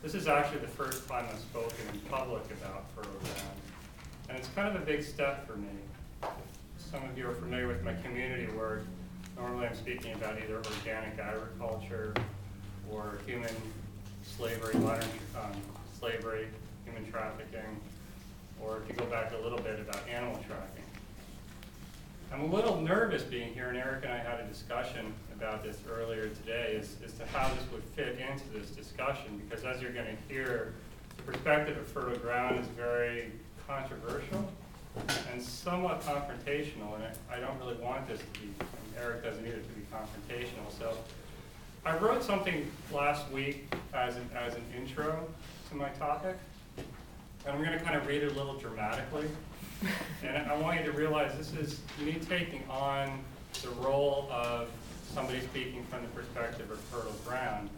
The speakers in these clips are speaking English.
This is actually the first time I've spoken in public about fertile ground. And it's kind of a big step for me. Some of you are familiar with my community work. Normally I'm speaking about either organic agriculture or human slavery, modern slavery, human trafficking, or if you go back a little bit about animal tracking. I'm a little nervous being here, and Eric and I had a discussion about this earlier today as to how this would fit into this discussion, because as you're going to hear, the perspective of fertile ground is very controversial and somewhat confrontational, and I don't really want this to be, Eric doesn't need it to be confrontational. So I wrote something last week as an intro to my topic, and I'm going to kind of read it a little dramatically. And I want you to realize this is me taking on the role of somebody speaking from the perspective of fertile ground.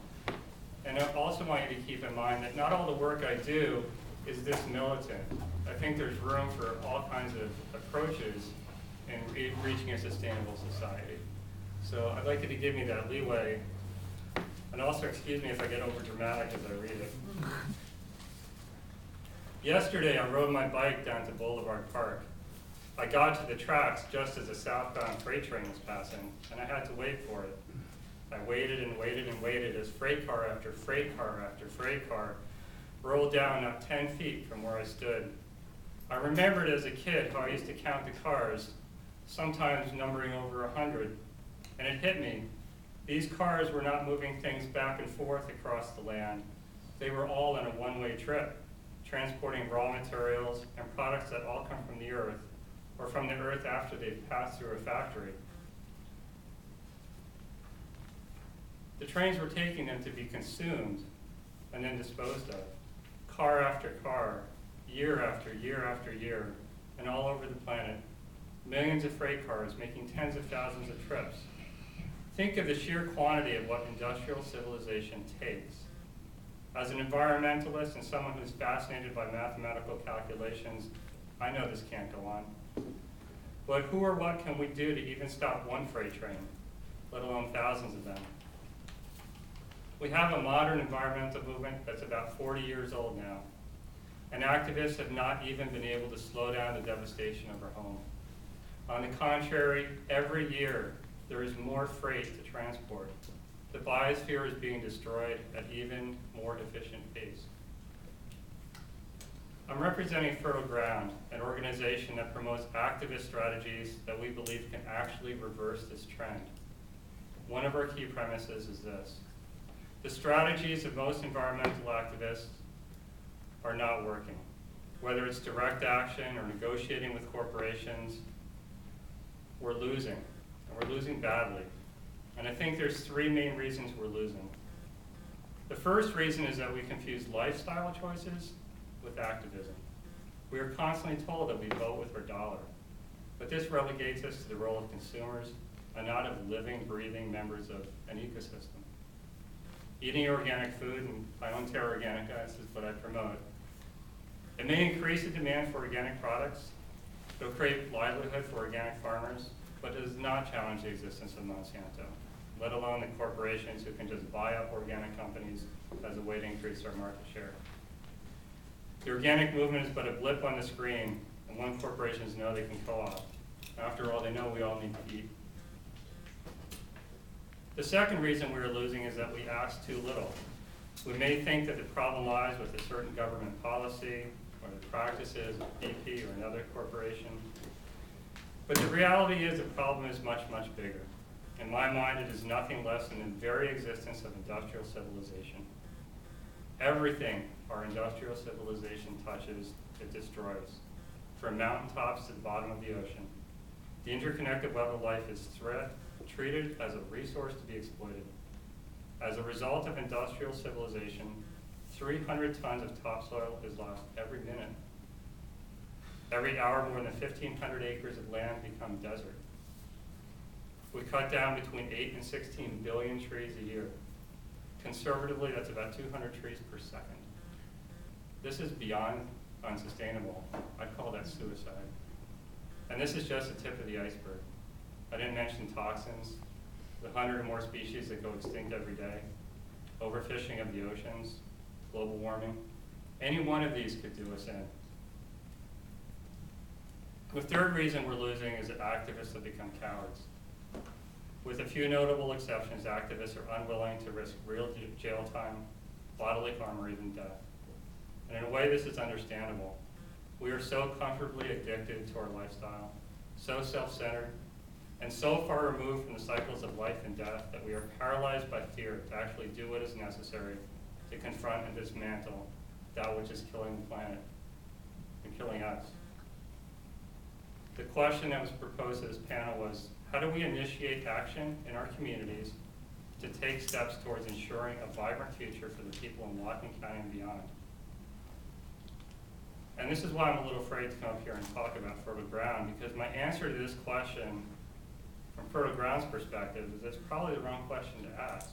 And I also want you to keep in mind that not all the work I do is this militant. I think there's room for all kinds of approaches in reaching a sustainable society. So I'd like you to give me that leeway. And also excuse me if I get over dramatic as I read it. Yesterday, I rode my bike down to Boulevard Park. I got to the tracks just as a southbound freight train was passing, and I had to wait for it. I waited and waited and waited as freight car after freight car after freight car rolled down not 10 feet from where I stood. I remembered as a kid how I used to count the cars, sometimes numbering over 100, and it hit me. These cars were not moving things back and forth across the land. They were all on a one-way trip, transporting raw materials and products that all come from the earth, or from the earth after they've passed through a factory. The trains were taking them to be consumed and then disposed of, car after car, year after year after year, and all over the planet. Millions of freight cars making tens of thousands of trips. Think of the sheer quantity of what industrial civilization takes. As an environmentalist and someone who's fascinated by mathematical calculations, I know this can't go on. But who or what can we do to even stop one freight train, let alone thousands of them? We have a modern environmental movement that's about 40 years old now, and activists have not even been able to slow down the devastation of our home. On the contrary, every year there is more freight to transport. The biosphere is being destroyed at even more efficient pace. I'm representing Fertile Ground, an organization that promotes activist strategies that we believe can actually reverse this trend. One of our key premises is this: the strategies of most environmental activists are not working. Whether it's direct action or negotiating with corporations, we're losing, and we're losing badly. And I think there's three main reasons we're losing. The first reason is that we confuse lifestyle choices with activism. We are constantly told that we vote with our dollar, but this relegates us to the role of consumers and not of living, breathing members of an ecosystem. Eating organic food, and I own Terra Organica, this is what I promote. It may increase the demand for organic products, it'll create livelihood for organic farmers, but it does not challenge the existence of Monsanto, let alone the corporations who can just buy up organic companies as a way to increase our market share. The organic movement is but a blip on the screen, and one corporations know they can co-op. After all, they know we all need to eat. The second reason we are losing is that we ask too little. We may think that the problem lies with a certain government policy or the practices of BP or another corporation. But the reality is the problem is much, much bigger. In my mind, it is nothing less than the very existence of industrial civilization. Everything our industrial civilization touches, it destroys. From mountaintops to the bottom of the ocean. The interconnected web of life is treated as a resource to be exploited. As a result of industrial civilization, 300 tons of topsoil is lost every minute. Every hour, more than 1,500 acres of land become desert. We cut down between 8 and 16 billion trees a year. Conservatively, that's about 200 trees per second. This is beyond unsustainable. I'd call that suicide. And this is just the tip of the iceberg. I didn't mention toxins, the 100 or more species that go extinct every day, overfishing of the oceans, global warming. Any one of these could do us in. The third reason we're losing is that activists have become cowards. With a few notable exceptions, activists are unwilling to risk real jail time, bodily harm, or even death. And in a way, this is understandable. We are so comfortably addicted to our lifestyle, so self-centered, and so far removed from the cycles of life and death that we are paralyzed by fear to actually do what is necessary to confront and dismantle that which is killing the planet and killing us. The question that was proposed to this panel was, how do we initiate action in our communities to take steps towards ensuring a vibrant future for the people in Whatcom County and beyond? And this is why I'm a little afraid to come up here and talk about fertile ground, because my answer to this question from fertile ground's perspective is it's probably the wrong question to ask.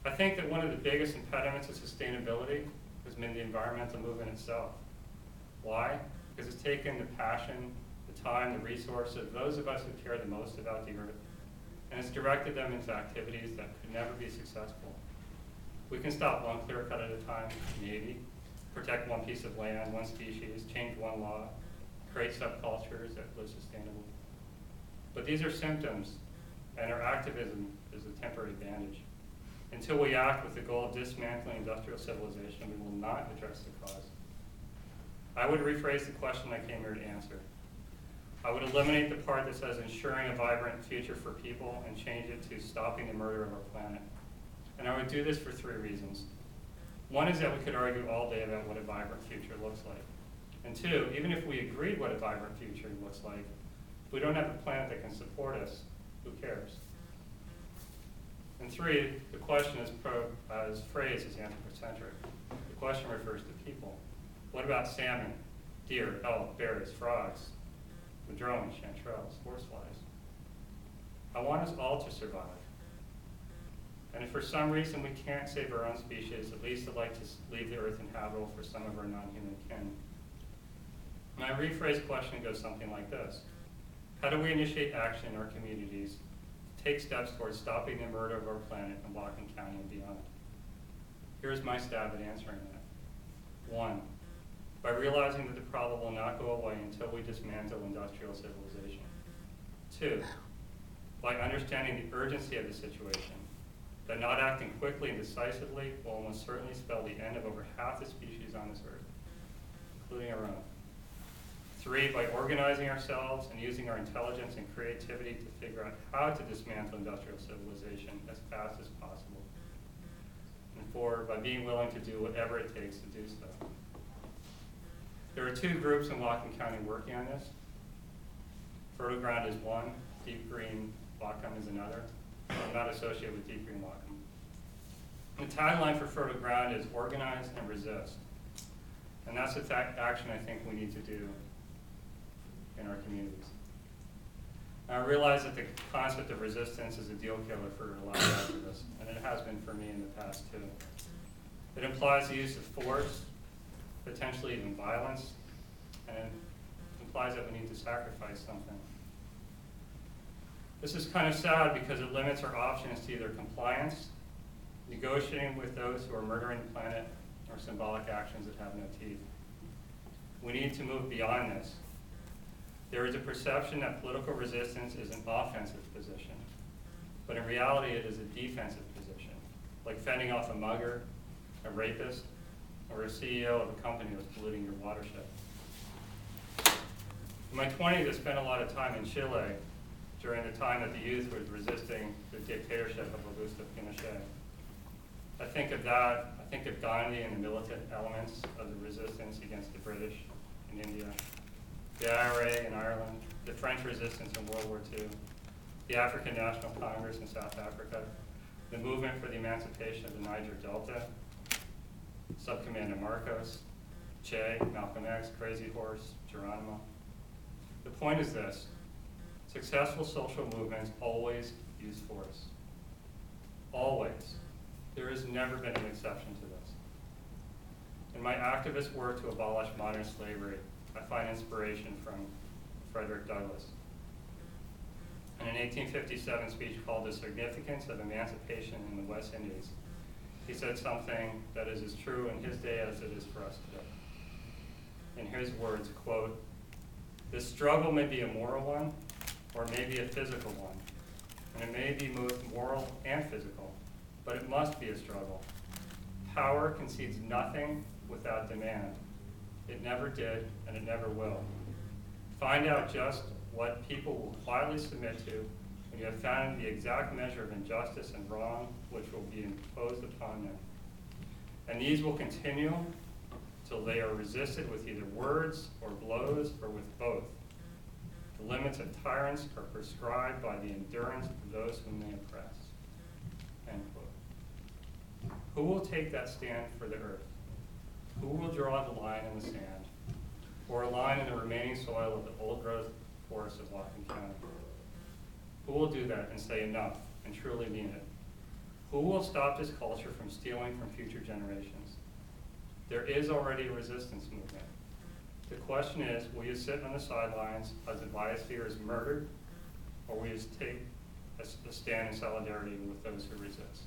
I think that one of the biggest impediments to sustainability has been the environmental movement itself. Why? Because it's taken the passion, the time, the resources of those of us who care the most about the earth, and it's directed them into activities that could never be successful. We can stop one clear cut at a time, maybe, protect one piece of land, one species, change one law, create subcultures that live sustainably. But these are symptoms, and our activism is a temporary bandage. Until we act with the goal of dismantling industrial civilization, we will not address the cause. I would rephrase the question I came here to answer. I would eliminate the part that says ensuring a vibrant future for people and change it to stopping the murder of our planet. And I would do this for three reasons. One is that we could argue all day about what a vibrant future looks like. And two, even if we agreed what a vibrant future looks like, if we don't have a planet that can support us, who cares? And three, the question is phrased as anthropocentric. The question refers to people. What about salmon, deer, elk, bears, frogs, madrones, chanterelles, horseflies? I want us all to survive. And if for some reason we can't save our own species, at least I'd like to leave the earth inhabitable for some of our non-human kin. My rephrased question goes something like this. How do we initiate action in our communities to take steps towards stopping the murder of our planet in Whatcom County and beyond? Here's my stab at answering that. One, by realizing that the problem will not go away until we dismantle industrial civilization. Two, by understanding the urgency of the situation, that not acting quickly and decisively will almost certainly spell the end of over half the species on this earth, including our own. Three, by organizing ourselves and using our intelligence and creativity to figure out how to dismantle industrial civilization as fast as possible. And four, by being willing to do whatever it takes to do so. There are two groups in Whatcom County working on this. Fertile Ground is one, Deep Green Whatcom is another. I'm not associated with Deep Green Whatcom. The tagline for Fertile Ground is organize and resist. And that's the action I think we need to do in our communities. I realize that the concept of resistance is a deal killer for a lot of activists, and it has been for me in the past too. It implies the use of force, potentially even violence, and it implies that we need to sacrifice something. This is kind of sad because it limits our options to either compliance, negotiating with those who are murdering the planet, or symbolic actions that have no teeth. We need to move beyond this. There is a perception that political resistance is an offensive position, but in reality it is a defensive position, like fending off a mugger, a rapist, or a CEO of a company that's polluting your watershed. In my 20s, I spent a lot of time in Chile during the time that the youth was resisting the dictatorship of Augusto Pinochet. I think of that, I think of Gandhi and the militant elements of the resistance against the British in India, the IRA in Ireland, the French resistance in World War II, the African National Congress in South Africa, the movement for the emancipation of the Niger Delta, Subcommander Marcos, Che, Malcolm X, Crazy Horse, Geronimo. The point is this: successful social movements always use force. Always. There has never been an exception to this. In my activist work to abolish modern slavery, I find inspiration from Frederick Douglass. In an 1857 speech called The Significance of Emancipation in the West Indies, he said something that is as true in his day as it is for us today. In his words, quote, "This struggle may be a moral one, or it may be a physical one, and it may be both moral and physical, but it must be a struggle. Power concedes nothing without demand. It never did, and it never will. Find out just what people will quietly submit to when you have found the exact measure of injustice and wrong which will be imposed upon them. And these will continue till they are resisted with either words or blows or with both. The limits of tyrants are prescribed by the endurance of those whom they oppress." End quote. Who will take that stand for the earth? Who will draw the line in the sand, or a line in the remaining soil of the old-growth forests of Whatcom County? Who will do that and say enough and truly mean it? Who will stop this culture from stealing from future generations? There is already a resistance movement. The question is, will you sit on the sidelines as the biosphere is murdered, or will you take a stand in solidarity with those who resist?